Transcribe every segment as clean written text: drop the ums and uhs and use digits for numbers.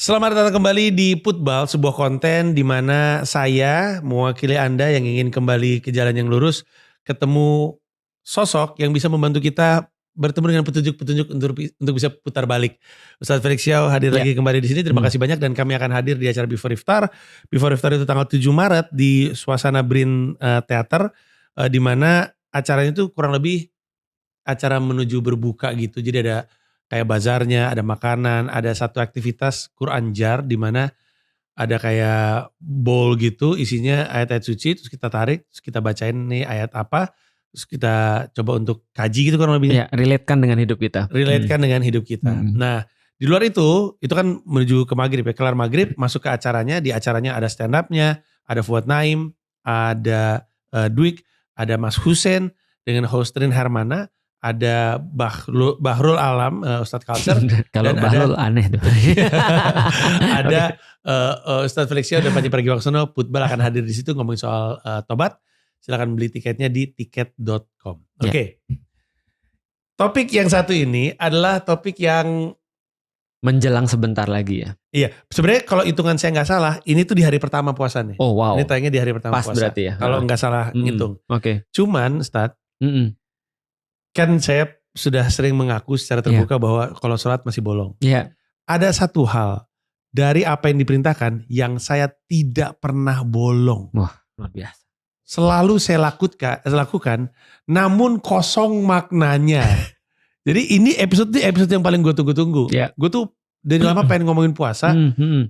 Selamat datang kembali di Putbal, sebuah konten di mana saya mewakili Anda yang ingin kembali ke jalan yang lurus, ketemu sosok yang bisa membantu kita bertemu dengan petunjuk-petunjuk untuk bisa putar balik. Ustadz Felix Xiao hadir lagi kembali di sini. Terima kasih banyak dan kami akan hadir di acara Before Iftar. Before Iftar itu tanggal 7 Maret di Suasana Brin Theater, di mana acaranya itu kurang lebih acara menuju berbuka gitu. Jadi ada kayak bazarnya, ada makanan, ada satu aktivitas Quran Jar di mana ada kayak bowl gitu isinya ayat-ayat suci, terus kita tarik, terus kita bacain nih ayat apa, terus kita coba untuk kaji gitu kurang lebihnya. Ya, relatekan dengan hidup kita. Relatekan dengan hidup kita. Nah, di luar itu kan menuju ke maghrib ya, kelar maghrib masuk ke acaranya, di acaranya ada stand up-nya, ada Fuad Naim, ada Dwik, ada Mas Hussein dengan host Rin Hermana, ada Bahrul Alam, Ustadz Culture. Kalau Bahrul aneh tuh. Ada Ustadz Felix Xiao dan Panji Pragiwaksono. Putbal akan hadir di situ ngomongin soal tobat. Silakan beli tiketnya di tiket.com. Oke. Topik yang satu ini adalah topik yang menjelang sebentar lagi ya. Iya, sebenarnya kalau hitungan saya nggak salah, ini tuh di hari pertama puasa nih. Oh wow. Ini tayangnya di hari pertama Pas puasa. Berarti ya. Kalau nggak salah ngitung. Oke. Cuman, Ustadz, kan saya sudah sering mengaku secara terbuka bahwa kalau sholat masih bolong. Iya. Ada satu hal dari apa yang diperintahkan yang saya tidak pernah bolong. Wah, luar biasa. Selalu saya lakukan, namun kosong maknanya. Jadi ini episode yang paling gue tunggu-tunggu. Yeah. Gue tuh dari lama pengen ngomongin puasa,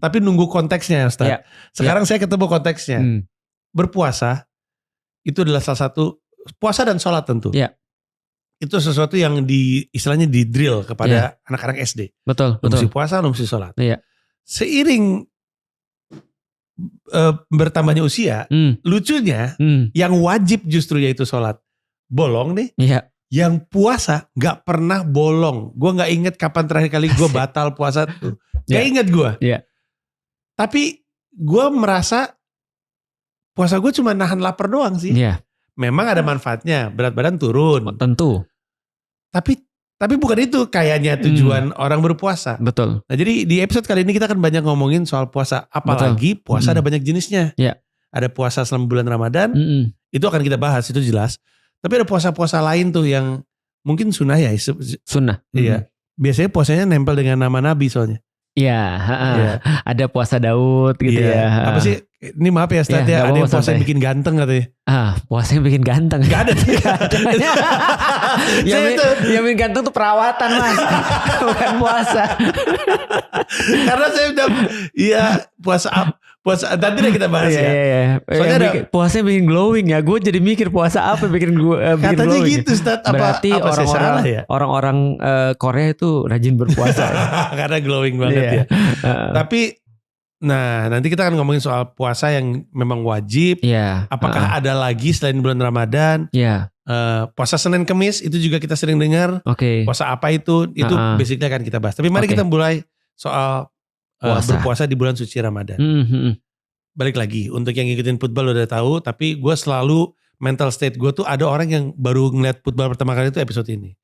tapi nunggu konteksnya, Ustaz. Yeah. Sekarang saya ketemu konteksnya. Berpuasa itu adalah salah satu, puasa dan sholat tentu. Yeah. Itu sesuatu yang istilahnya di drill kepada anak-anak SD. Betul. Lu mesti puasa, lu mesti sholat. Iya. Seiring bertambahnya usia, lucunya yang wajib justru yaitu sholat. Bolong nih. Iya. Yang puasa gak pernah bolong. Gue gak inget kapan terakhir kali gue batal puasa tuh. Gak inget gue. Iya. Tapi gue merasa puasa gue cuma nahan lapar doang sih. Iya. Memang ada manfaatnya, berat badan turun. Tentu. Tapi bukan itu kayaknya tujuan orang berpuasa. Betul. Nah jadi di episode kali ini kita akan banyak ngomongin soal puasa. Apalagi puasa ada banyak jenisnya. Yeah. Ada puasa selama bulan Ramadan. Itu akan kita bahas, itu jelas. Tapi ada puasa-puasa lain tuh yang mungkin sunnah ya. Sunnah. Iya. Biasanya puasanya nempel dengan nama Nabi soalnya. Iya. Ada puasa Daud gitu ya. Apa sih? Ini maaf ya Ustadz ya. Ada yang puasa yang bikin ganteng katanya. Puasa yang bikin ganteng. Gak ada. Yang bikin ganteng tuh perawatan Mas. Bukan puasa. Karena saya udah, puasa nanti deh kita bahas ya. Soalnya ada puasa yang bikin glowing ya. Gue jadi mikir puasa apa bikin gue bikin katanya glowing. gitu Ustadz. Berarti orang-orang Korea itu rajin berpuasa. Karena glowing banget ya. Tapi nanti kita akan ngomongin soal puasa yang memang wajib. Apakah ada lagi selain bulan Ramadan? Puasa Senin Kemis itu juga kita sering dengar. Puasa apa itu? Itu basically akan kita bahas. Tapi mari kita mulai soal berpuasa di bulan suci Ramadan. Balik lagi, untuk yang ngikutin Putbal udah tahu, tapi gue selalu mental state gue tuh ada orang yang baru ngeliat Putbal pertama kali itu episode ini.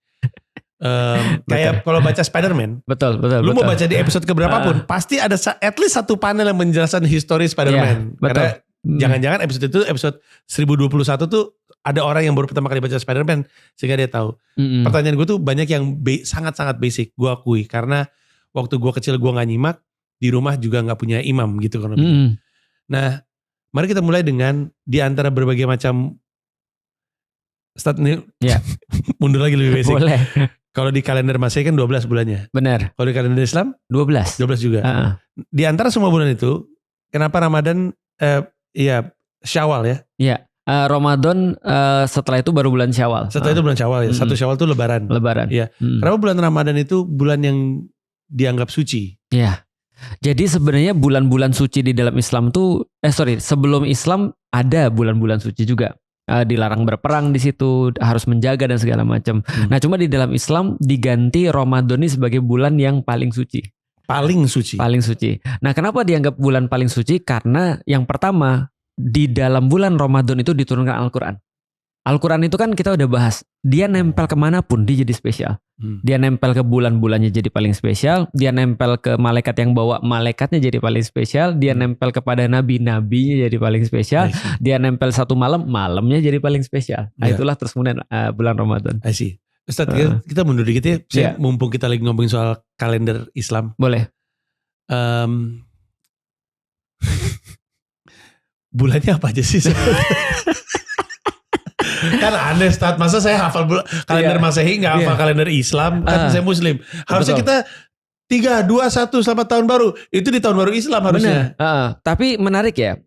Kayak kalau baca Spider-Man. Betul. Lu mau baca di episode keberapa pun, pasti ada at least satu panel yang menjelaskan histori Spider-Man. Karena jangan-jangan episode itu, episode 1021 tuh ada orang yang baru pertama kali baca Spider-Man sehingga dia tahu. Pertanyaan gue tuh banyak yang sangat-sangat basic, gue akui. Karena waktu gue kecil gue gak nyimak, di rumah juga gak punya imam gitu kan. Nah, mari kita mulai dengan di antara berbagai macam start nih. Mundur lagi lebih basic. Boleh. Kalau di kalender Masehi kan 12 bulannya. Benar. Kalau di kalender Islam 12 juga. Di antara semua bulan itu, kenapa Ramadan Syawal ya? Iya. Ramadan setelah itu baru bulan Syawal. Setelah itu bulan Syawal ya. Satu Syawal itu Lebaran. Iya. Kenapa bulan Ramadan itu bulan yang dianggap suci? Iya. Jadi sebenarnya bulan-bulan suci di dalam Islam tuh sebelum Islam ada bulan-bulan suci juga. Dilarang berperang di situ, harus menjaga dan segala macam. Nah, cuma di dalam Islam diganti Ramadan ini sebagai bulan yang paling suci. Paling suci. Nah, kenapa dianggap bulan paling suci? Karena yang pertama, di dalam bulan Ramadan itu diturunkan Al-Quran. Al-Quran itu kan kita udah bahas, dia nempel kemanapun dia jadi spesial. Dia nempel ke bulan-bulannya jadi paling spesial. Dia nempel ke malaikat yang bawa malaikatnya jadi paling spesial. Dia nempel kepada nabi-nabinya jadi paling spesial. Dia nempel satu malamnya jadi paling spesial. Nah, itulah terus kemudian bulan Ramadan. I see. Ustaz, kita mundur dikit ya. Mumpung kita lagi ngomongin soal kalender Islam. Boleh. Bulannya apa aja sih? Kan aneh, Ustaz. Masa saya hafal kalender Masehi gak hafal kalender Islam? Kan saya Muslim. Harusnya kita 3, 2, 1 selamat tahun baru. Itu di tahun baru Islam harusnya. Tapi menarik ya.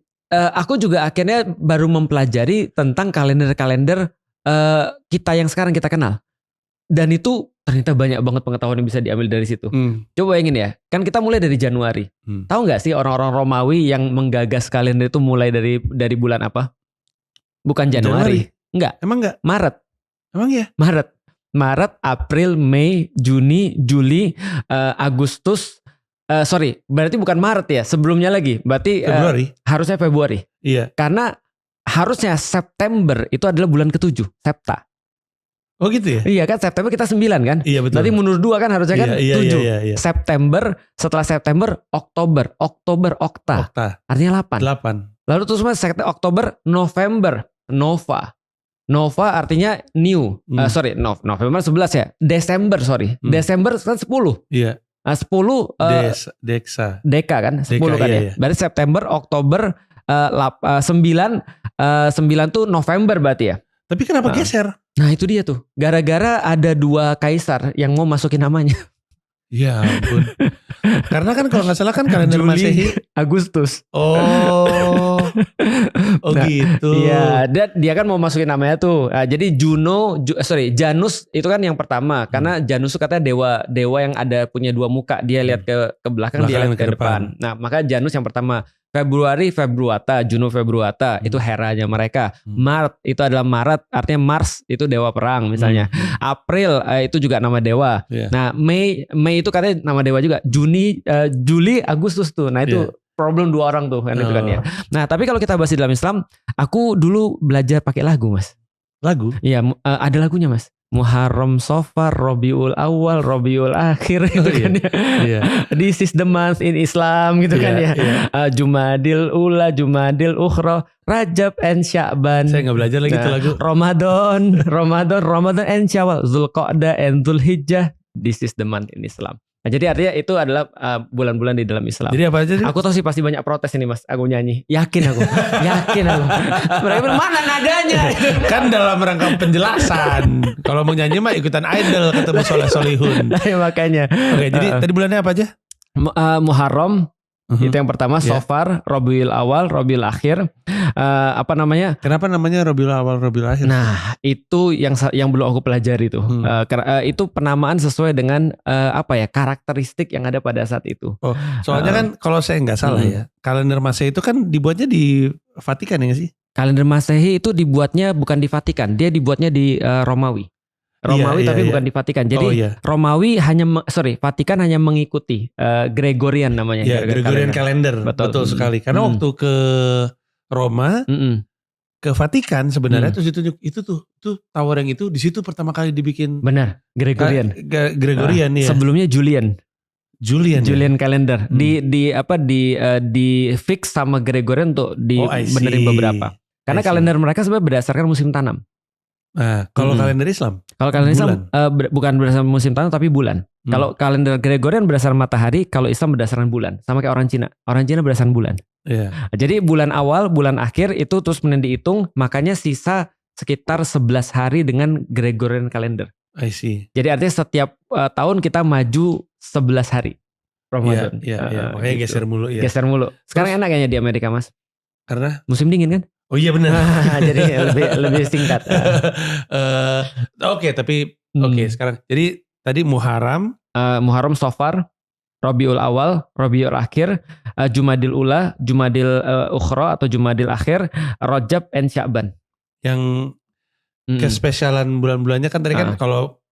Aku juga akhirnya baru mempelajari tentang kalender-kalender kita yang sekarang kita kenal. Dan itu ternyata banyak banget pengetahuan yang bisa diambil dari situ. Coba bayangin ya, kan kita mulai dari Januari. Tahu nggak sih orang-orang Romawi yang menggagas kalender itu mulai dari bulan apa? Bukan Januari. Enggak. Emang enggak? Maret. Emang ya? Maret, April, Mei, Juni, Juli, Agustus. Berarti bukan Maret ya. Sebelumnya lagi. Berarti Februari. Harusnya Februari. Iya. Karena harusnya September itu adalah bulan ke-7, Septa. Oh gitu ya? Iya kan, September kita 9 kan? Iya betul. Berarti mundur 2 kan harusnya kan 7. Iya. September, setelah September, Oktober, Okta. Artinya 8. Lalu terus Oktober, November, Nova artinya new. November 11 ya. Desember kan 10. Iya. 10 Deka kan 10 kan ya. Berarti September, Oktober, 9 tuh November berarti ya. Tapi kenapa geser? Nah itu dia tuh. Gara-gara ada 2 kaisar yang mau masukin namanya. Ya ampun. Karena kan kalau gak salah kan kalender Masehi Agustus. Oh gitu. Iya, dia kan mau masukin namanya tuh. Jadi Janus itu kan yang pertama. Karena Janus itu katanya dewa yang ada punya 2 muka. Dia lihat ke belakang, dia lihat ke depan. Nah maka Janus yang pertama. Februari Februata, Juno Februata itu heranya mereka. Maret itu adalah Maret, artinya Mars itu dewa perang misalnya. April itu juga nama dewa. Nah Mei itu katanya nama dewa juga. Juli, Agustus tuh. Nah itu problem 2 orang tuh kan itu kan ya. Nah tapi kalau kita bahas di dalam Islam, aku dulu belajar pakai lagu mas. Lagu? Iya ada lagunya mas. Muharram, Safar, Rabiul Awal, Rabiul Akhir gitu kan ya. This is the month in Islam gitu kan ya. Jumadil Ula, Jumadil Ukhra, Rajab and Sya'ban. Saya nggak belajar lagi itu lagu. Ramadan and Syawal, Zulqa'dah and Zulhijjah. This is the month in Islam. Nah, jadi artinya itu adalah bulan-bulan di dalam Islam. Jadi apa aja sih? Aku tahu sih pasti banyak protes ini mas. Aku nyanyi. Yakin aku. Mereka bilang mana nadanya? Kan dalam rangka penjelasan. Kalau mau nyanyi mah ikutan idol ketemu soleh-solihun. Nah, makanya. Oke, jadi tadi bulannya apa aja? Muharram. Itu yang pertama. Safar, Rabiul Awal, Rabiul Akhir. Kenapa namanya Rabiul Awal, Rabiul Akhir? Nah itu yang belum aku pelajari tuh. Itu penamaan sesuai dengan karakteristik yang ada pada saat itu. Soalnya kan kalau saya nggak salah ya, kalender Masehi itu kan dibuatnya di Vatikan ya sih? Kalender Masehi itu dibuatnya bukan di Vatikan, dia dibuatnya di Romawi. Tapi bukan di Vatikan. Jadi Romawi Vatikan hanya mengikuti Gregorian namanya. Iya, Gregorian kalender. Betul sekali. Karena waktu ke Roma, ke Vatikan sebenarnya terus ditunjuk itu tower yang itu di situ pertama kali dibikin. Benar, Gregorian. Gregorian ya. Sebelumnya Julian kalender. Di fix sama Gregorian untuk dibenerin beberapa. Karena kalender mereka sebenarnya berdasarkan musim tanam. Nah, kalau kalender Islam? Kalau kalender Islam bukan berdasarkan musim tanam tapi bulan. Kalau kalender Gregorian berdasarkan matahari, kalau Islam berdasarkan bulan. Sama kayak orang Cina. Orang Cina berdasarkan bulan. Jadi bulan awal, bulan akhir itu terus dihitung, makanya sisa sekitar 11 hari dengan Gregorian kalender. I see. Jadi artinya setiap tahun kita maju 11 hari Ramadan. Makanya gitu. Geser mulu. Sekarang terus, enak kayaknya di Amerika mas. Karena? Musim dingin kan? Oh iya benar. Jadi lebih singkat. Oke, sekarang. Jadi tadi Muharram, Safar, Rabiul Awal, Rabiul Akhir, Jumadil Ula, Jumadil Ukhra atau Jumadil Akhir, Rajab and Sya'ban. Yang kespesialan bulan-bulannya kan tadi kan kalau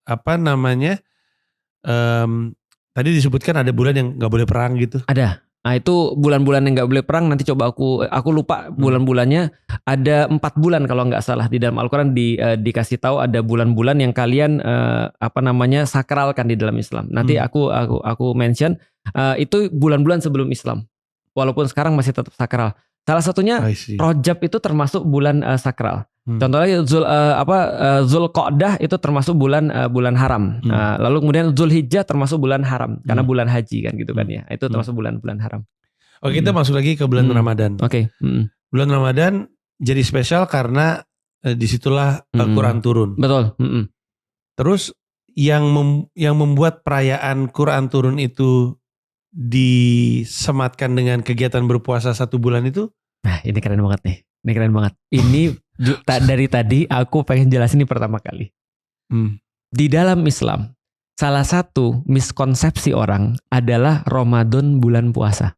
tadi disebutkan ada bulan yang nggak boleh perang gitu. Ada. Nah itu bulan-bulan yang nggak boleh perang, nanti coba aku lupa bulan-bulannya, ada 4 bulan kalau nggak salah di dalam Al-Quran dikasih tahu ada bulan-bulan yang kalian sakralkan di dalam Islam. Nanti aku mention itu bulan-bulan sebelum Islam, walaupun sekarang masih tetap sakral. Salah satunya Rajab itu termasuk bulan sakral. Contohnya Zulqa'dah itu termasuk bulan haram. Lalu kemudian Zulhijjah termasuk bulan haram karena bulan haji kan gitu kan ya. Itu termasuk bulan-bulan haram. Oke, kita masuk lagi ke bulan Ramadan. Oke. Bulan Ramadan jadi spesial karena disitulah Al-Quran turun. Betul. Terus yang membuat perayaan Quran turun itu disematkan dengan kegiatan berpuasa 1 bulan itu? Nah ini keren banget nih. Ini keren banget. Ini dari tadi aku pengen jelasin ini pertama kali. Di dalam Islam, salah satu miskonsepsi orang adalah Ramadan bulan puasa.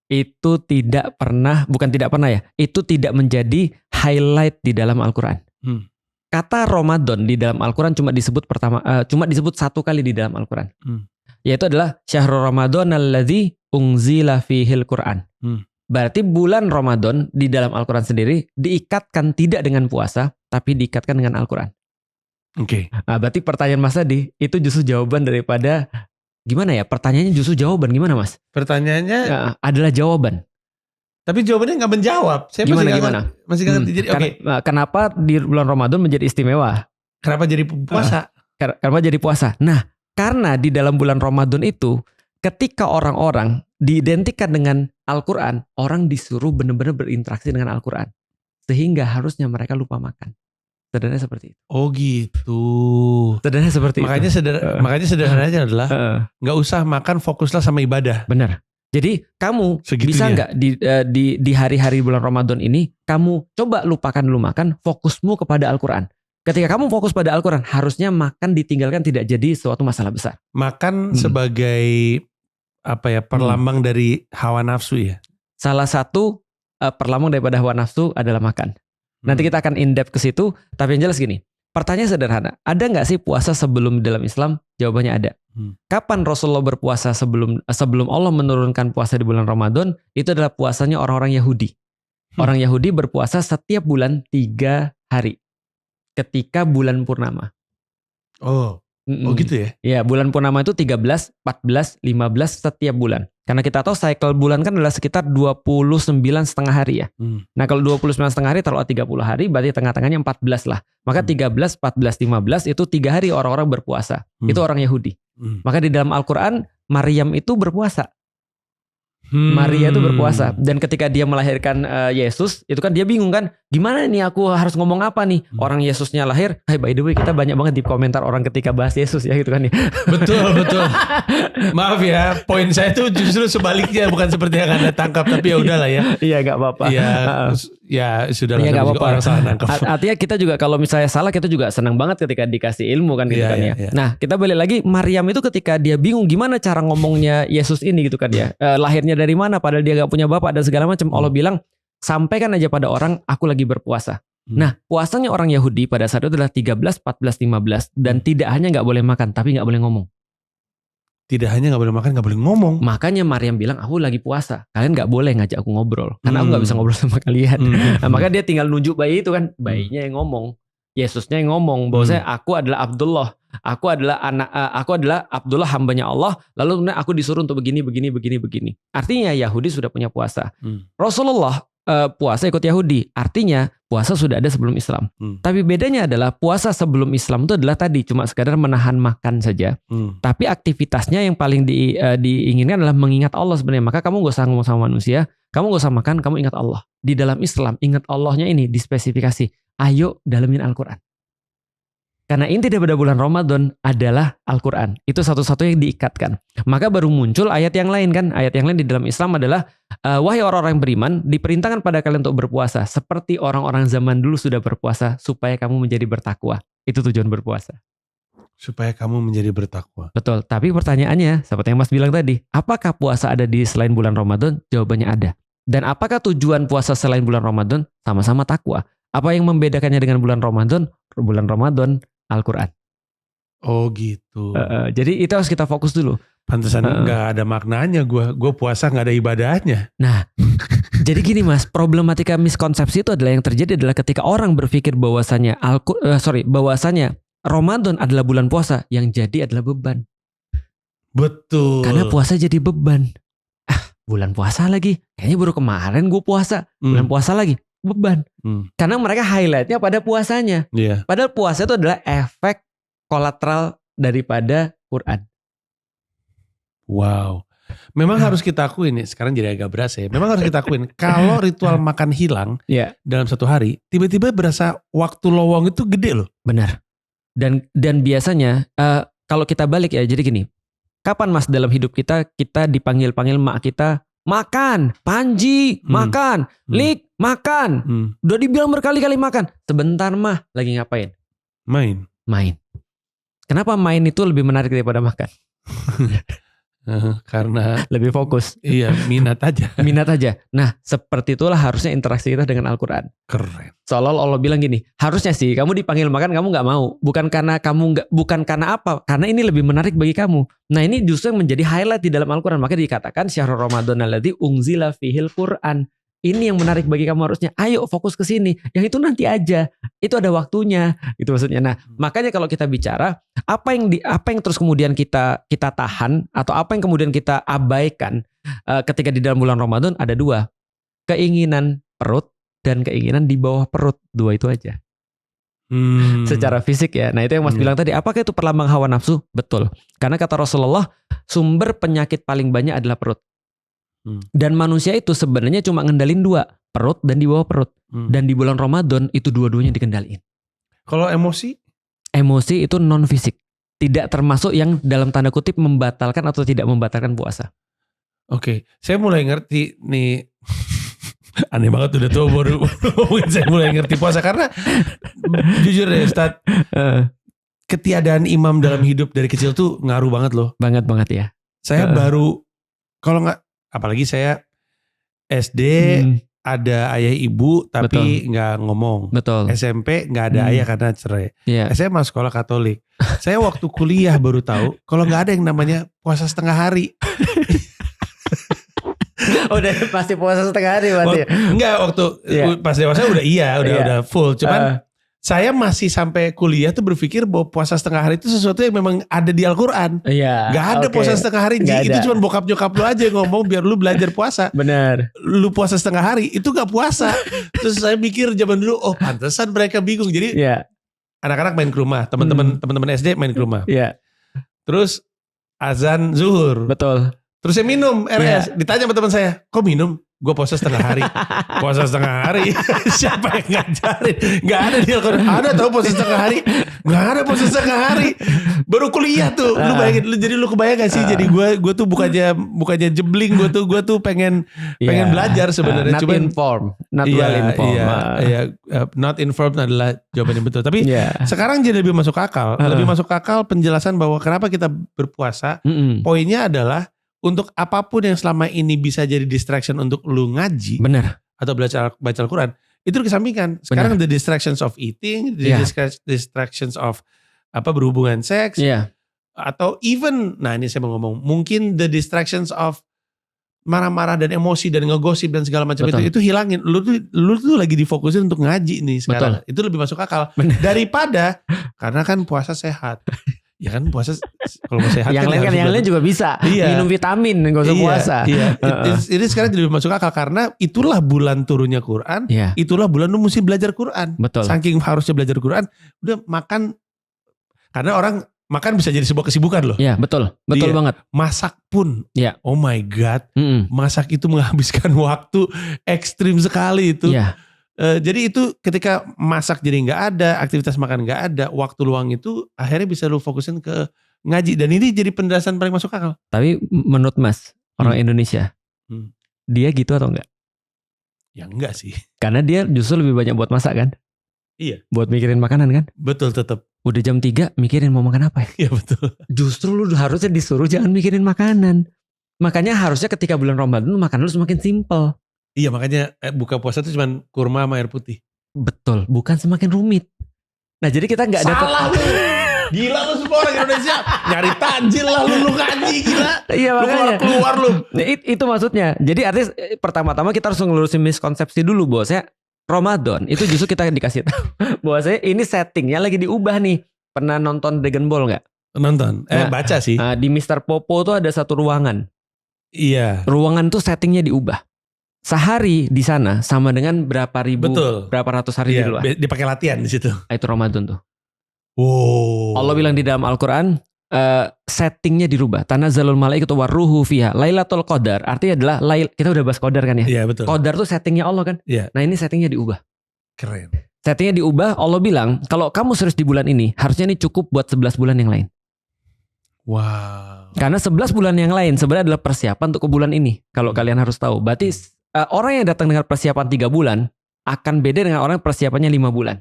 Itu bukan tidak pernah ya, itu tidak menjadi highlight di dalam Al-Quran. Kata Ramadan di dalam Al-Quran cuma disebut 1 kali di dalam Al-Quran. Yaitu adalah Syahrul Ramadan alladzi unzila fihil Quran. Berarti bulan Ramadan di dalam Al-Quran sendiri diikatkan tidak dengan puasa, tapi diikatkan dengan Al-Quran. Oke. Nah, berarti pertanyaan Mas tadi itu justru jawaban daripada gimana ya? Pertanyaannya justru jawaban gimana Mas? Pertanyaannya adalah jawaban. Tapi jawabannya nggak menjawab. Saya gimana? Masih nggak ngerti. Jadi kenapa di bulan Ramadan menjadi istimewa? Kenapa jadi puasa? Kenapa jadi puasa? Nah, karena di dalam bulan Ramadan itu ketika orang-orang diidentikan dengan Al-Quran, orang disuruh benar-benar berinteraksi dengan Al-Quran. Sehingga harusnya mereka lupa makan. Sederhananya seperti itu. Oh gitu. Sederhananya seperti itu. Makanya sederhananya adalah nggak usah makan, fokuslah sama ibadah. Benar. Jadi kamu bisa nggak di hari-hari bulan Ramadan ini, kamu coba lupakan dulu makan, fokusmu kepada Al-Quran. Ketika kamu fokus pada Al-Quran, harusnya makan ditinggalkan tidak jadi suatu masalah besar. Makan sebagai perlambang dari hawa nafsu ya. Salah satu perlambang daripada hawa nafsu adalah makan. Nanti kita akan in depth ke situ, tapi yang jelas gini. Pertanyaan sederhana, ada nggak sih puasa sebelum dalam Islam? Jawabannya ada. Kapan Rasulullah berpuasa sebelum Allah menurunkan puasa di bulan Ramadan? Itu adalah puasanya orang-orang Yahudi. Orang Yahudi berpuasa setiap bulan 3 hari. Ketika bulan purnama. Oh gitu ya? Ya, bulan purnama itu 13, 14, 15 setiap bulan. Karena kita tahu cycle bulan kan adalah sekitar 29,5 hari ya. Nah kalau 29,5 hari taruh 30 hari berarti tengah-tengahnya 14 lah. Maka 13, 14, 15 itu 3 hari orang-orang berpuasa. Itu orang Yahudi. Maka di dalam Al-Quran Maryam itu berpuasa. Maria itu berpuasa. Dan ketika dia melahirkan Yesus, itu kan dia bingung kan, gimana nih aku harus ngomong apa nih? Orang Yesusnya lahir, by the way kita banyak banget di komentar orang ketika bahas Yesus ya gitu kan ya. Betul. Maaf ya, poin saya tuh justru sebaliknya, bukan seperti yang Anda tangkap, tapi ya udahlah ya. Iya gak apa-apa. Ya sudahlah, ya, juga orang salah nangkap. Artinya kita juga kalau misalnya salah, kita juga senang banget ketika dikasih ilmu kan gitu kan ya. Nah kita balik lagi, Maryam itu ketika dia bingung gimana cara ngomongnya Yesus ini gitu kan ya. Lahirnya dari mana padahal dia gak punya bapak dan segala macam. Allah bilang sampaikan aja pada orang aku lagi berpuasa. Nah puasanya orang Yahudi pada saat itu adalah 13, 14, 15 dan tidak hanya gak boleh makan tapi gak boleh ngomong. Tidak hanya gak boleh makan, gak boleh ngomong. Makanya Maryam bilang aku lagi puasa, kalian gak boleh ngajak aku ngobrol karena aku gak bisa ngobrol sama kalian. Nah, maka dia tinggal nunjuk bayi itu kan, bayinya yang ngomong, Yesusnya yang ngomong bahwasanya aku adalah Abdullah. Aku adalah Abdullah hambanya Allah. Lalu kemudian aku disuruh untuk begini. Artinya Yahudi sudah punya puasa. Rasulullah puasa ikut Yahudi. Artinya puasa sudah ada sebelum Islam. Tapi bedanya adalah puasa sebelum Islam itu adalah tadi cuma sekadar menahan makan saja. Tapi aktivitasnya yang paling diinginkan adalah mengingat Allah sebenarnya. Maka kamu gak usah ngomong sama manusia. Kamu gak usah makan, kamu ingat Allah. Di dalam Islam ingat Allahnya ini dispesifikasi. Ayo dalamin Al-Quran. Karena inti daripada bulan Ramadan adalah Al-Quran. Itu satu-satunya yang diikatkan. Maka baru muncul ayat yang lain kan. Ayat yang lain di dalam Islam adalah wahai orang-orang yang beriman, diperintahkan pada kalian untuk berpuasa seperti orang-orang zaman dulu sudah berpuasa supaya kamu menjadi bertakwa. Itu tujuan berpuasa. Supaya kamu menjadi bertakwa. Betul. Tapi pertanyaannya seperti yang Mas bilang tadi, apakah puasa ada di selain bulan Ramadan? Jawabannya ada. Dan apakah tujuan puasa selain bulan Ramadan? Sama-sama takwa. Apa yang membedakannya dengan bulan Ramadan? Bulan Ramadan Al-Quran. Oh gitu. Jadi itu harus kita fokus dulu. Pantesan nggak ada maknanya gue puasa nggak ada ibadahnya. Nah, jadi gini Mas, problematika miskonsepsi itu adalah yang terjadi adalah ketika orang berpikir bahwasanya bahwasanya Ramadan adalah bulan puasa, yang jadi adalah beban. Betul. Karena puasa jadi beban. Bulan puasa lagi, kayaknya baru kemarin gue puasa, bulan puasa lagi, beban. Karena mereka highlightnya pada puasanya. Iya. Padahal puasa itu adalah efek kolateral daripada Quran. Wow. Memang harus kita akuin nih, sekarang jadi agak berasa ya. Memang harus kita akuin, kalau ritual makan hilang dalam satu hari, tiba-tiba berasa waktu lowong itu gede loh. Benar. Dan biasanya kalau kita balik ya, jadi gini. Kapan Mas dalam hidup kita dipanggil-panggil mak kita, makan, Panji, makan, Lik, makan. Udah dibilang berkali-kali makan. Sebentar mah, lagi ngapain? Main. Kenapa main itu lebih menarik daripada makan? Karena lebih fokus. Iya, minat aja. Nah, seperti itulah harusnya interaksi kita dengan Al-Quran. Keren. Seolah Allah bilang gini, harusnya sih kamu dipanggil makan kamu nggak mau, bukan karena apa? Karena ini lebih menarik bagi kamu. Nah, ini justru yang menjadi highlight di dalam Al-Quran. Maka dikatakan syahrul Ramadan alladzi unzila fihil Quran. Ini yang menarik bagi kamu harusnya. Ayo fokus ke sini. Yang itu nanti aja. Itu ada waktunya. Itu maksudnya. Nah, makanya kalau kita bicara apa yang terus kemudian kita tahan atau apa yang kemudian kita abaikan ketika di dalam bulan Ramadan ada dua. Keinginan perut dan keinginan di bawah perut. Dua itu aja. Secara fisik ya. Nah, itu yang Mas bilang tadi. Apakah itu perlambang hawa nafsu? Betul. Karena kata Rasulullah, sumber penyakit paling banyak adalah perut. Dan manusia itu sebenarnya cuma ngendalin dua, perut dan di bawah perut. Dan di bulan Ramadan itu dua-duanya dikendaliin. Kalau emosi? Emosi itu non fisik, tidak termasuk yang dalam tanda kutip membatalkan atau tidak membatalkan puasa. Oke, saya mulai ngerti nih. Aneh banget udah tua baru saya mulai ngerti puasa. Karena jujur deh Ustadz, ketiadaan imam dalam hidup dari kecil tuh ngaruh banget loh. Banget ya. Saya baru, kalau nggak, apalagi saya SD ada ayah ibu tapi nggak ngomong. Betul. SMP nggak ada ayah karena cerai. SMA sekolah Katolik. Saya waktu kuliah baru tahu kalau nggak ada yang namanya puasa setengah hari. Udah pasti puasa setengah hari berarti. Enggak, waktu pas dewasa udah full. Cuman saya masih sampai kuliah tuh berpikir bahwa puasa setengah hari itu sesuatu yang memang ada di Al-Quran. Gak ada puasa setengah hari. Itu cuma bokap nyokap lu aja yang ngomong biar lu belajar puasa. Benar. Lu puasa setengah hari itu gak puasa. Terus saya mikir zaman dulu, oh pantesan mereka bingung. Jadi anak-anak main ke rumah, teman-teman SD main ke rumah. Terus azan zuhur. Betul. Terus saya minum RS. Ditanya sama teman saya, kok minum? Gue puasa setengah hari. Puasa setengah hari. Siapa yang ngajarin? Gak ada di Al-Quran. Ada tau puasa setengah hari? Gak ada puasa setengah hari. Baru kuliah tuh. Lu bayangin, jadi lu kebayang gak sih? Jadi gue tuh bukannya jebling. Gue tuh pengen belajar sebenarnya. Not informed. Not well informed. Not informed adalah jawaban yang betul. Tapi sekarang jadi lebih masuk akal. Lebih masuk akal penjelasan bahwa kenapa kita berpuasa. Poinnya adalah untuk apapun yang selama ini bisa jadi distraction untuk lu ngaji. Benar. Atau baca Al-Quran. Itu dikesampingkan. Sekarang the distractions of eating. The distractions of berhubungan seks. Atau even, nah ini saya mau ngomong. Mungkin the distractions of marah-marah dan emosi dan ngegosip dan segala macam itu hilangin. Lu tuh lagi difokusin untuk ngaji nih sekarang. Itu lebih masuk akal. Daripada, karena kan puasa sehat. Ya kan puasa kalau mau sehat yang lain juga bisa minum vitamin gak usah puasa. Ini sekarang jadi masuk akal karena itulah bulan turunnya Quran. Itulah bulan lu mesti belajar Quran. Betul. Saking harusnya belajar Quran, udah makan, karena orang makan bisa jadi sebuah kesibukan loh. Iya betul banget. Masak pun, oh my god, masak itu menghabiskan waktu ekstrim sekali itu. Jadi itu ketika masak jadi nggak ada, aktivitas makan nggak ada, waktu luang itu akhirnya bisa lu fokusin ke ngaji. Dan ini jadi penjelasan paling masuk akal. Tapi menurut Mas, orang Indonesia, dia gitu atau enggak? Ya enggak sih. Karena dia justru lebih banyak buat masak kan? Iya. Buat mikirin makanan kan? Betul, tetap. Udah jam 3 mikirin mau makan apa ya? Iya betul. Justru lu harusnya disuruh jangan mikirin makanan. Makanya harusnya ketika bulan Ramadan makanan lu semakin simple. Iya, makanya buka puasa itu cuma kurma sama air putih. Betul, bukan semakin rumit. Nah jadi kita nggak dapat. Gila lu semua orang Indonesia nyari takjil lah lu ngaji gila. Iya Lu makanya. keluar lu. Nah, itu maksudnya. Jadi artinya pertama-tama kita harus ngelurusin miskonsepsi dulu bahwasanya Ramadan itu justru kita dikasih tahu bahwasanya ini settingnya lagi diubah nih. Pernah nonton Dragon Ball nggak? Nonton. Baca sih. Di Mr. Popo tuh ada satu ruangan. Iya. Ruangan tuh settingnya diubah. Sehari di sana sama dengan berapa ribu, Betul. berapa ratus hari di luar. Dipakai latihan di situ. Itu Ramadan tuh. Wow. Allah bilang di dalam Al-Quran, settingnya dirubah. Tanazzalul malaikatu warruhu fiha. Lailatul Qadar artinya adalah kita udah bahas Qadar kan ya. Iya betul. Qadar tuh settingnya Allah kan. Iya. Nah ini settingnya diubah. Keren. Settingnya diubah. Allah bilang kalau kamu serius di bulan ini, harusnya ini cukup buat 11 bulan yang lain. Wow. Karena 11 bulan yang lain sebenarnya adalah persiapan untuk ke bulan ini. Kalau kalian harus tahu. Berarti orang yang datang dengan persiapan 3 bulan akan beda dengan orang yang persiapannya 5 bulan.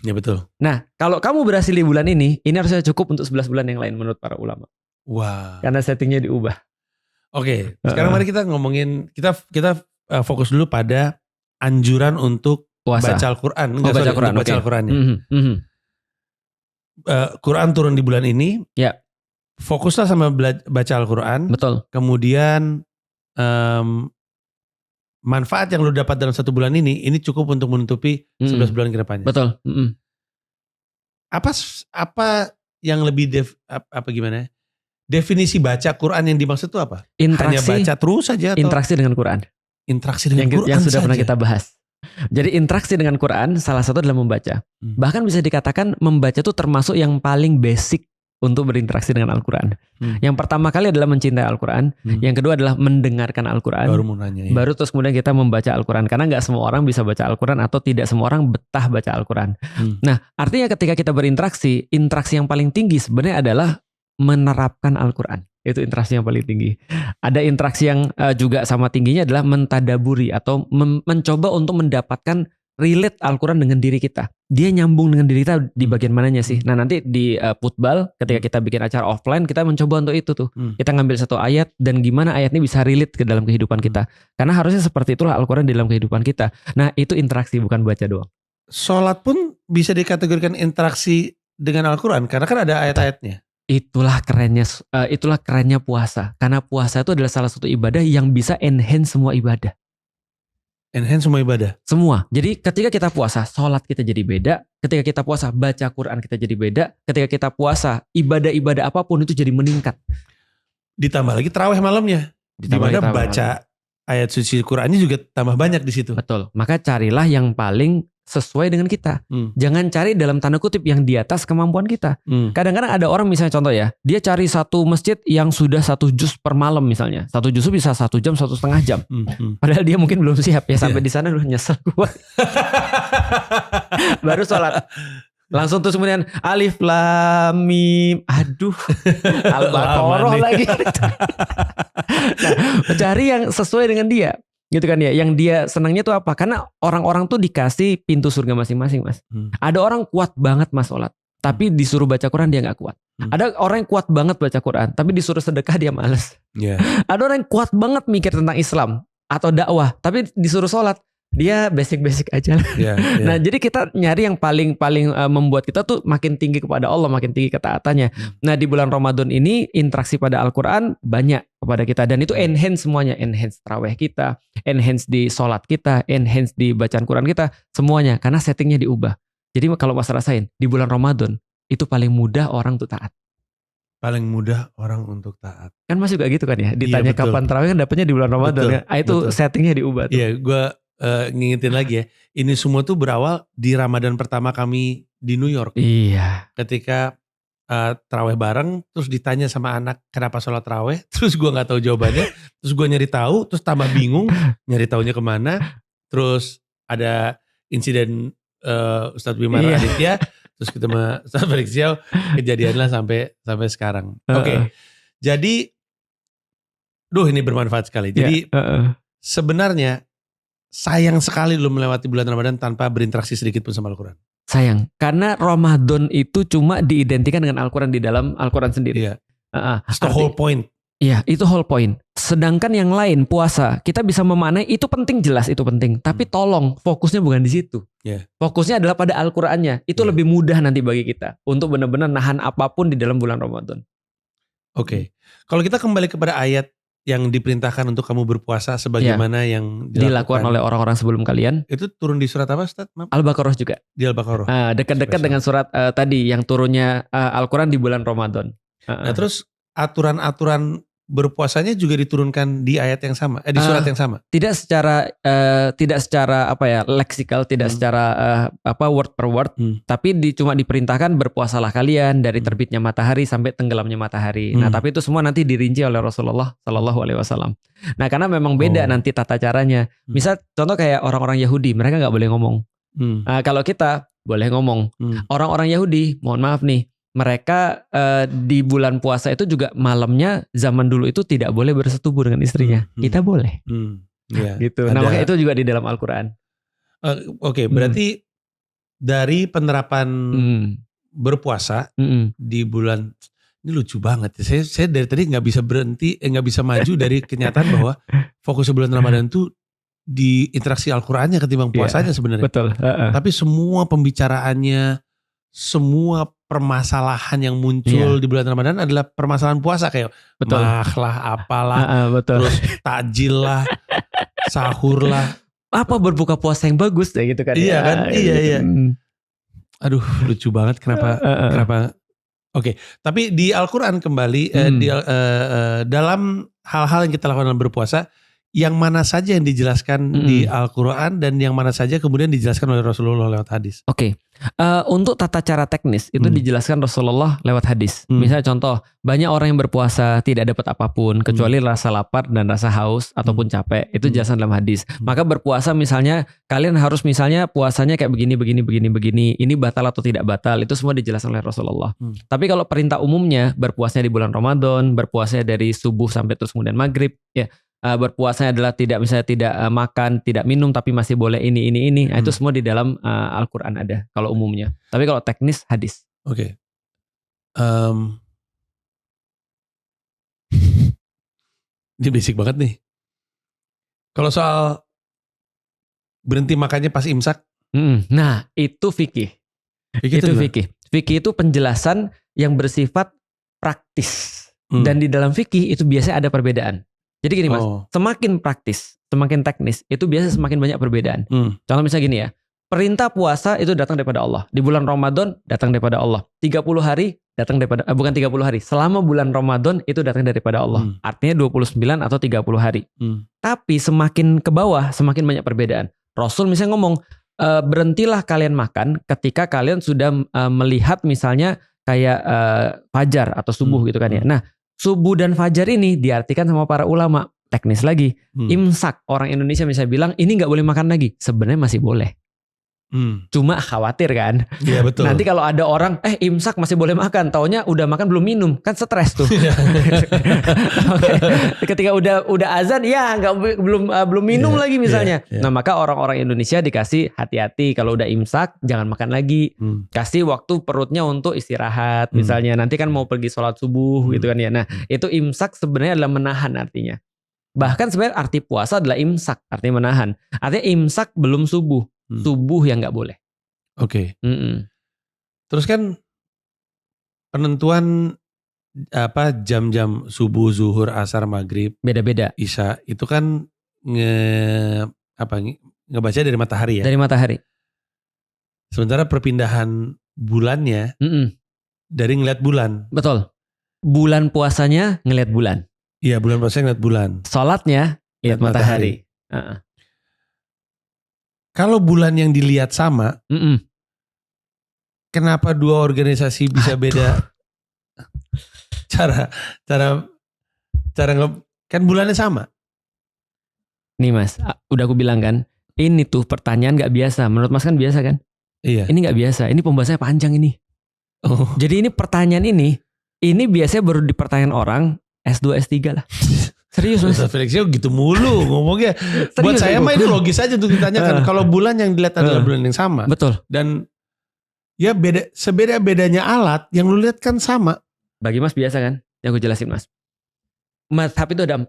Ya betul. Nah, kalau kamu berhasil di bulan ini harusnya cukup untuk 11 bulan yang lain menurut para ulama. Wow. Karena settingnya diubah. Oke, sekarang mari kita ngomongin kita fokus dulu pada anjuran untuk Puasa. baca Al-Qur'an. Baca Al-Qur'an. Baca Al-Qur'annya. Quran turun di bulan ini. Ya. Fokuslah sama baca Al-Qur'an. Betul. Kemudian manfaat yang lu dapat dalam 1 bulan ini cukup untuk menutupi 11 bulan ke depannya. Betul. Apa yang lebih gimana? Definisi baca Quran yang dimaksud itu apa? Interaksi. Hanya baca terus saja atau interaksi dengan Quran. Interaksi dengan Quran yang sudah saja. pernah kita bahas. Jadi interaksi dengan Quran salah satu adalah membaca. Bahkan bisa dikatakan membaca itu termasuk yang paling basic untuk berinteraksi dengan Al-Quran. Yang pertama kali adalah mencintai Al-Quran. Yang kedua adalah mendengarkan Al-Quran. Baru mau nanya, ya. Baru terus kemudian kita membaca Al-Quran. Karena gak semua orang bisa baca Al-Quran atau tidak semua orang betah baca Al-Quran. Nah artinya ketika kita berinteraksi, interaksi yang paling tinggi sebenarnya adalah menerapkan Al-Quran. Itu interaksi yang paling tinggi. Ada interaksi yang juga sama tingginya adalah mentadaburi atau mencoba untuk mendapatkan relate Al-Quran dengan diri kita. Dia nyambung dengan diri kita di bagian mananya sih. Nah nanti di Putbal ketika kita bikin acara offline kita mencoba untuk itu tuh. Kita ngambil satu ayat dan gimana ayat ini bisa relate ke dalam kehidupan kita. Karena harusnya seperti itulah Al-Quran di dalam kehidupan kita. Nah itu interaksi bukan baca doang. Sholat pun bisa dikategorikan interaksi dengan Al-Quran karena kan ada ayat-ayatnya. Itulah kerennya puasa. Karena puasa itu adalah salah satu ibadah yang bisa enhance semua ibadah. Enhance semua ibadah. Semua. Jadi ketika kita puasa, sholat kita jadi beda. Ketika kita puasa, baca Quran kita jadi beda. Ketika kita puasa, ibadah-ibadah apapun itu jadi meningkat. Ditambah lagi tarawih malamnya. Dimana baca ayat suci Qurannya juga tambah banyak di situ. Betul. Maka carilah yang paling sesuai dengan kita. Jangan cari dalam tanda kutip yang di atas kemampuan kita. Kadang-kadang ada orang misalnya contoh ya, dia cari satu masjid yang sudah 1 juz per malam misalnya. 1 juz bisa 1 jam, 1,5 jam. Padahal dia mungkin belum siap ya sampai di sana udah nyesel gue. Baru sholat. Langsung terus kemudian alif lam mim. Aduh. Al-Baqarah lagi. Nah, cari yang sesuai dengan dia. Gitu kan ya, yang dia senangnya tuh apa? Karena orang-orang tuh dikasih pintu surga masing-masing mas. Ada orang kuat banget mas sholat, tapi disuruh baca Quran dia gak kuat. Ada orang yang kuat banget baca Quran, tapi disuruh sedekah dia males. Ada orang yang kuat banget mikir tentang Islam atau dakwah, tapi disuruh sholat dia basic-basic aja lah. Nah jadi kita nyari yang paling membuat kita tuh makin tinggi kepada Allah, makin tinggi ketaatannya. Nah di bulan Ramadan ini interaksi pada Al-Quran banyak kepada kita. Dan itu enhance semuanya. Enhance tarawih kita, enhance di sholat kita, enhance di bacaan Quran kita. Semuanya. Karena settingnya diubah. Jadi kalau Mas rasain, di bulan Ramadan itu paling mudah orang untuk taat. Paling mudah orang untuk taat. Kan Mas juga gitu kan ya. Ditanya betul. kapan tarawih kan dapatnya di bulan Ramadan. Betul, kan? Itu betul. settingnya diubah tuh. Iya gue ngingetin lagi ya. Ini semua tuh berawal di Ramadan pertama kami di New York. Iya. Ketika taraweh bareng, terus ditanya sama anak kenapa sholat taraweh, terus gue nggak tahu jawabannya, terus gue nyari tahu, terus tambah bingung nyari taunya kemana, terus ada insiden Ustadz Wimar Aditya, terus kita sama Ustadz Felix Xiao, kejadianlah sampai sekarang. Oke. Jadi, ini bermanfaat sekali. Jadi sebenarnya sayang sekali lu melewati bulan Ramadan tanpa berinteraksi sedikit pun sama Al-Quran. Sayang, karena Ramadan itu cuma diidentikan dengan Al-Quran di dalam Al-Quran sendiri. Iya. It's the whole point. Iya, itu whole point. Sedangkan yang lain puasa, kita bisa memaknai itu penting, jelas itu penting. Tapi tolong fokusnya bukan di situ. Yeah. Fokusnya adalah pada Al-Qur'annya. Itu lebih mudah nanti bagi kita untuk benar-benar nahan apapun di dalam bulan Ramadan. Oke. Kalau kita kembali kepada ayat yang diperintahkan untuk kamu berpuasa sebagaimana yang dilakukan oleh orang-orang sebelum kalian. Itu turun di surat apa, Ustaz? Al-Baqarah juga. Di Al-Baqarah. Dekat-dekat dengan surat tadi yang turunnya Al-Quran di bulan Ramadan. Nah, terus aturan-aturan berpuasanya juga diturunkan di ayat yang sama, di surat yang sama. Tidak secara apa ya, leksikal, tidak secara word per word, tapi cuma diperintahkan berpuasalah kalian dari terbitnya matahari sampai tenggelamnya matahari. Nah, tapi itu semua nanti dirinci oleh Rasulullah Shallallahu Alaihi Wasallam. Nah, karena memang beda nanti tata caranya. Misal contoh kayak orang-orang Yahudi, mereka nggak boleh ngomong. Nah, kalau kita boleh ngomong. Orang-orang Yahudi, mohon maaf nih, mereka di bulan puasa itu juga malamnya zaman dulu itu tidak boleh bersetubuh dengan istrinya. Kita boleh. Ya, gitu. Nah, makanya itu juga di dalam Al-Quran. Oke, berarti dari penerapan berpuasa di bulan, ini lucu banget. Saya dari tadi nggak bisa berhenti, nggak bisa maju dari kenyataan bahwa fokus bulan Ramadan itu di interaksi Al-Qurannya ketimbang puasanya sebenarnya. Betul. Tapi semua pembicaraannya, semua permasalahan yang muncul di bulan Ramadan adalah permasalahan puasa, kayak mahlah, apalah, terus takjil lah, sahur lah, apa berbuka puasa yang bagus deh gitu kan. Iya kan, iya. Aduh, lucu banget kenapa. Oke, tapi di Al-Quran kembali dalam hal-hal yang kita lakukan dalam berpuasa, yang mana saja yang dijelaskan di Al-Quran dan yang mana saja kemudian dijelaskan oleh Rasulullah lewat hadis. Oke. Untuk tata cara teknis itu dijelaskan Rasulullah lewat hadis. Misalnya contoh, banyak orang yang berpuasa tidak dapat apapun kecuali rasa lapar dan rasa haus ataupun capek. Itu dijelaskan dalam hadis. Maka berpuasa misalnya kalian harus misalnya puasanya kayak begini. Ini batal atau tidak batal, itu semua dijelaskan oleh Rasulullah. Tapi kalau perintah umumnya berpuasanya di bulan Ramadan, berpuasanya dari subuh sampai terus kemudian maghrib, ya. Berpuasanya adalah tidak makan, tidak minum, tapi masih boleh ini. Nah, itu semua di dalam Al-Quran ada kalau umumnya. Tapi kalau teknis hadis. Oke. Ini basic banget nih. Kalau soal berhenti makannya pas imsak. Nah, itu fikih. Itu fikih. Fikih itu penjelasan yang bersifat praktis. Dan di dalam fikih itu biasanya ada perbedaan. Jadi gini Mas, semakin praktis, semakin teknis, itu biasanya semakin banyak perbedaan. Contoh misalnya gini ya, perintah puasa itu datang daripada Allah. Di bulan Ramadan datang daripada Allah. 30 hari datang daripada, bukan 30 hari, selama bulan Ramadan itu datang daripada Allah. Artinya 29 atau 30 hari. Tapi semakin ke bawah, semakin banyak perbedaan. Rasul misalnya ngomong, berhentilah kalian makan ketika kalian sudah melihat misalnya kayak fajar atau subuh gitu kan ya. Nah, subuh dan fajar ini diartikan sama para ulama teknis lagi. Imsak, orang Indonesia bisa bilang ini nggak boleh makan lagi. Sebenarnya masih boleh. Cuma khawatir kan. Iya betul. Nanti kalau ada orang imsak masih boleh makan, taunya udah makan belum minum, kan stres tuh. Ketika udah azan ya belum minum lagi misalnya. Nah, maka orang-orang Indonesia dikasih hati-hati kalau udah imsak jangan makan lagi. Kasih waktu perutnya untuk istirahat misalnya. Nanti kan mau pergi sholat subuh gitu kan ya. Nah, itu imsak sebenarnya adalah menahan artinya. Bahkan sebenarnya arti puasa adalah imsak, artinya menahan. Artinya imsak belum subuh. Subuh yang nggak boleh. Oke. Terus kan penentuan jam-jam subuh, zuhur, asar, maghrib, beda-beda. Isya itu kan ngebaca dari matahari ya. Dari matahari. Sementara perpindahan bulannya dari ngeliat bulan. Betul. Bulan puasanya ngeliat bulan. Iya, bulan puasanya ngeliat bulan. Sholatnya lihat matahari. Kalau bulan yang dilihat sama, kenapa dua organisasi bisa beda cara kan bulannya sama? Nih Mas, udah aku bilang kan, ini tuh pertanyaan nggak biasa. Menurut Mas kan biasa kan? Iya. Ini nggak biasa. Ini pembahasannya panjang ini. Jadi ini pertanyaan ini biasanya baru dipertanyakan orang S2 S3 lah. Serius Mas? Felixnya gitu mulu ngomongnya. Buat saya mah itu logis aja untuk ditanyakan. Kalau bulan yang dilihat adalah bulan yang sama. Betul. Dan ya sebeda-bedanya alat yang lu lihat kan sama. Bagi Mas biasa kan? Yang gue jelasin Mas. Mazhab itu ada 4.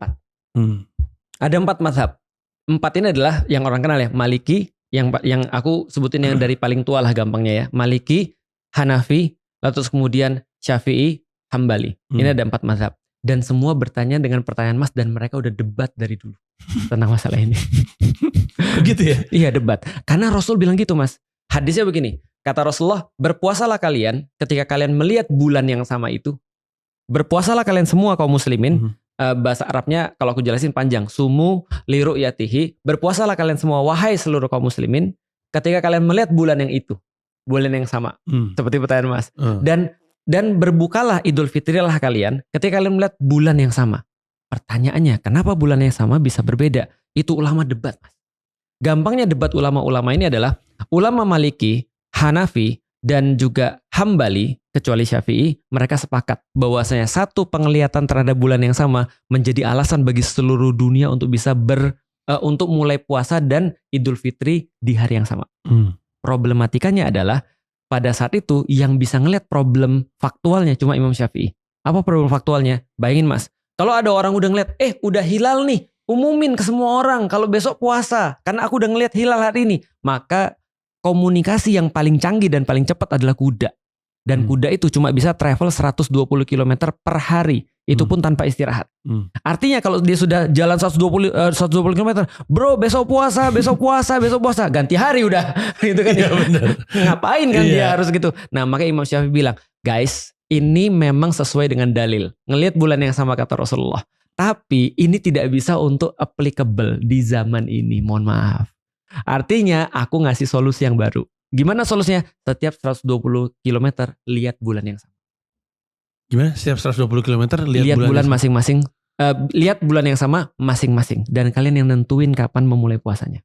Ada 4 mazhab. 4 ini adalah yang orang kenal ya, Maliki, yang aku sebutin yang dari paling tua lah gampangnya ya. Maliki, Hanafi, lalu terus kemudian Syafi'i, Hambali. Ini ada 4 mazhab. Dan semua bertanya dengan pertanyaan Mas, dan mereka udah debat dari dulu tentang masalah ini. Begitu ya? Iya, debat. Karena Rasul bilang gitu Mas. Hadisnya begini, kata Rasulullah, berpuasalah kalian ketika kalian melihat bulan yang sama itu. Berpuasalah kalian semua kaum muslimin. Bahasa Arabnya kalau aku jelasin panjang. Sumu liru yatihi. Berpuasalah kalian semua wahai seluruh kaum muslimin ketika kalian melihat bulan yang itu. Bulan yang sama. Seperti pertanyaan Mas. Dan berbukalah Idul Fitrilah kalian ketika kalian melihat bulan yang sama. Pertanyaannya, kenapa bulan yang sama bisa berbeda? Itu ulama debat Mas. Gampangnya debat ulama-ulama ini adalah ulama Maliki, Hanafi, dan juga Hambali, kecuali Syafi'i, mereka sepakat bahwasanya satu penglihatan terhadap bulan yang sama menjadi alasan bagi seluruh dunia untuk bisa untuk mulai puasa dan Idul Fitri di hari yang sama. Problematikanya adalah pada saat itu yang bisa ngelihat problem faktualnya cuma Imam Syafi'i. Apa problem faktualnya? Bayangin Mas, kalau ada orang udah ngeliat, udah hilal nih, umumin ke semua orang kalau besok puasa, karena aku udah ngeliat hilal hari ini, maka komunikasi yang paling canggih dan paling cepat adalah kuda. Dan kuda itu cuma bisa travel 120 km per hari. Itu pun tanpa istirahat. Artinya kalau dia sudah jalan 120 km, bro besok puasa, ganti hari udah. Gitu kan ya. Ngapain kan dia harus gitu. Nah makanya Imam Syafi'i bilang, guys ini memang sesuai dengan dalil. Ngelihat bulan yang sama kata Rasulullah. Tapi ini tidak bisa untuk applicable di zaman ini. Mohon maaf. Artinya aku ngasih solusi yang baru. Gimana solusinya? Setiap 120 km lihat bulan yang sama. Gimana? Setiap 120 km lihat bulan masing-masing. Lihat bulan yang sama masing-masing. Dan kalian yang nentuin kapan memulai puasanya.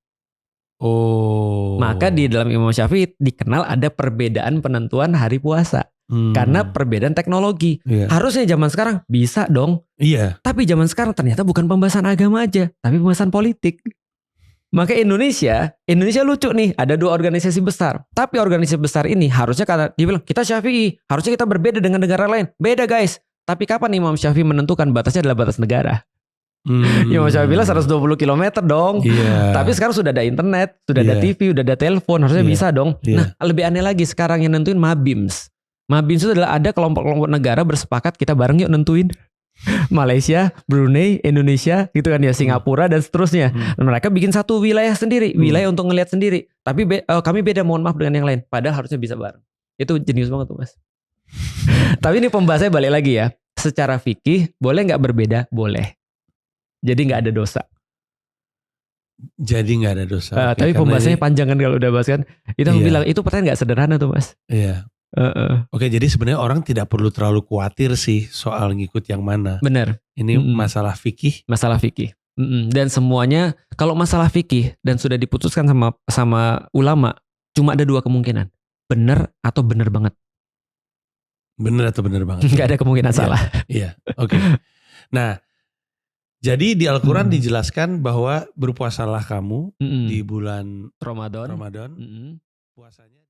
Maka di dalam Imam Syafi'i dikenal ada perbedaan penentuan hari puasa. Karena perbedaan teknologi. Harusnya zaman sekarang bisa dong. Tapi zaman sekarang ternyata bukan pembahasan agama aja. Tapi pembahasan politik. Maka Indonesia lucu nih, ada 2 organisasi besar. Tapi organisasi besar ini harusnya karena dia bilang kita Syafi'i, harusnya kita berbeda dengan negara lain. Beda guys. Tapi kapan Imam Syafi'i menentukan batasnya adalah batas negara? Imam Syafi'i bilang 120 km dong. Tapi sekarang sudah ada internet, sudah ada TV, sudah ada telepon, harusnya bisa dong. Nah, lebih aneh lagi sekarang yang nentuin Mabims. Mabims itu adalah ada kelompok-kelompok negara bersepakat kita bareng yuk nentuin. Malaysia, Brunei, Indonesia gitu kan ya, Singapura dan seterusnya. Mereka bikin satu wilayah sendiri, wilayah untuk ngelihat sendiri. Tapi kami beda, mohon maaf dengan yang lain. Padahal harusnya bisa bareng. Itu jenius banget tuh Mas. Tapi ini pembahasannya balik lagi ya. Secara fikih boleh nggak berbeda? Boleh. Jadi nggak ada dosa. Tapi pembahasannya panjang kan kalau udah bahas kan. Itu aku bilang itu pertanyaan nggak sederhana tuh Mas. Oke, jadi sebenarnya orang tidak perlu terlalu khawatir sih soal ngikut yang mana. Benar. Ini masalah fikih. Dan semuanya kalau masalah fikih dan sudah diputuskan sama ulama, cuma ada 2 kemungkinan. Benar atau benar banget. Gak ada kemungkinan salah. Oke. Nah, jadi di Al-Quran dijelaskan bahwa berpuasalah kamu di bulan Ramadan. Puasanya